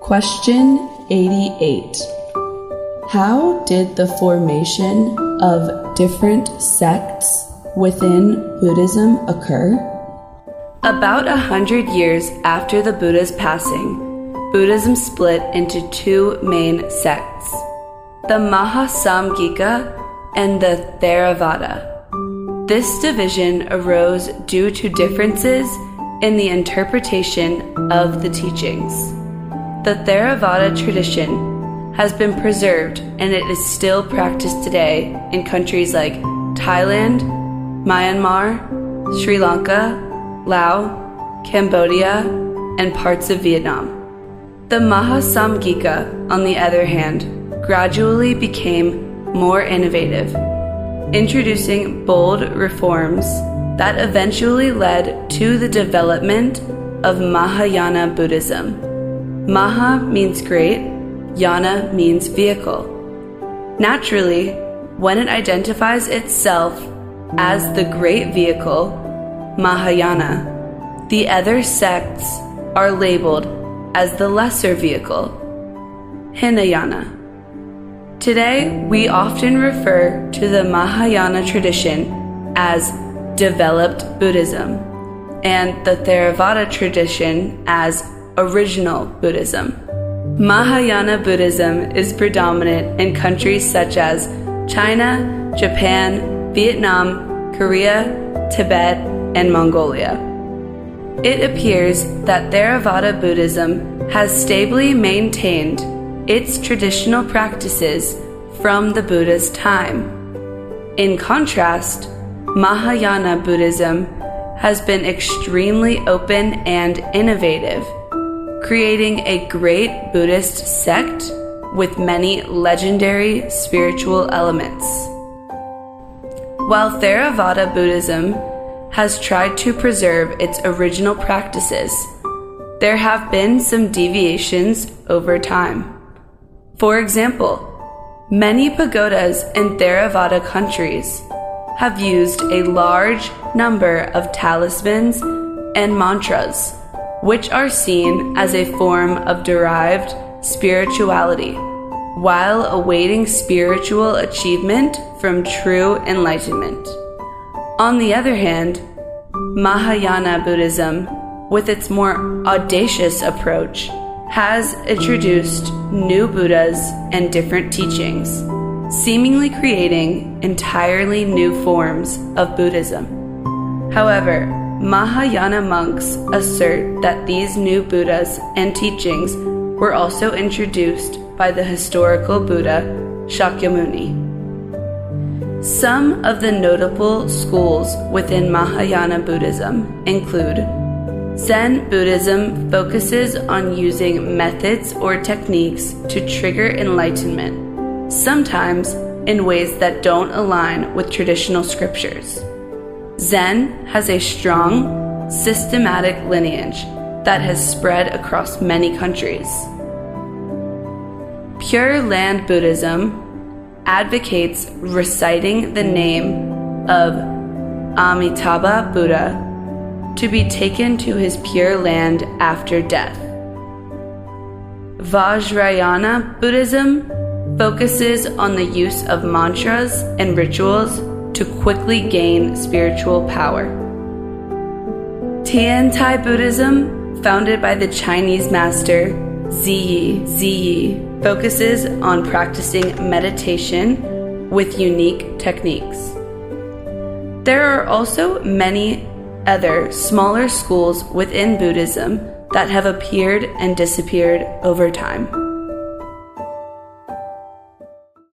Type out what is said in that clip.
Question 88. How did the formation of different sects within Buddhism occur? About 100 years after the Buddha's passing, Buddhism split into two main sects, the Mahāsāṃghika and the Theravāda. This division arose due to differences in the interpretation of the teachings. The Theravāda tradition has been preserved and it is still practiced today in countries like Thailand, Myanmar, Sri Lanka, Laos, Cambodia, and parts of Vietnam. The Mahāsāṃghika, on the other hand, gradually became more innovative, introducing bold reforms that eventually led to the development of Mahāyāna Buddhism. Maha means great, Yana means vehicle. Naturally, when it identifies itself as the great vehicle, Mahāyāna, the other sects are labeled as the lesser vehicle, Hīnayāna. Today, we often refer to the Mahāyāna tradition as developed Buddhism and the Theravāda tradition as original Buddhism. Mahāyāna Buddhism is predominant in countries such as China, Japan, Vietnam, Korea, Tibet, and Mongolia. It appears that Theravāda Buddhism has stably maintained its traditional practices from the Buddha's time. In contrast, Mahāyāna Buddhism has been extremely open and innovative, creating a great Buddhist sect with many legendary spiritual elements. While Theravāda Buddhism has tried to preserve its original practices, there have been some deviations over time. For example, many pagodas in Theravāda countries have used a large number of talismans and mantras, which are seen as a form of derived spirituality, while awaiting spiritual achievement from true enlightenment. On the other hand, Mahāyāna Buddhism, with its more audacious approach, has introduced new Buddhas and different teachings, seemingly creating entirely new forms of Buddhism. However, Mahāyāna monks assert that these new Buddhas and teachings were also introduced by the historical Buddha Shakyamuni. Some of the notable schools within Mahāyāna Buddhism include Zen Buddhism focuses on using methods or techniques to trigger enlightenment, sometimes in ways that don't align with traditional scriptures. Zen has a strong, systematic lineage that has spread across many countries. Pure Land Buddhism advocates reciting the name of Amitabha Buddha to be taken to his pure land after death. Vajrayana Buddhism focuses on the use of mantras and rituals to quickly gain spiritual power. Tiantai Buddhism, founded by the Chinese master Ziyi, focuses on practicing meditation with unique techniques. There are also many other smaller schools within Buddhism that have appeared and disappeared over time.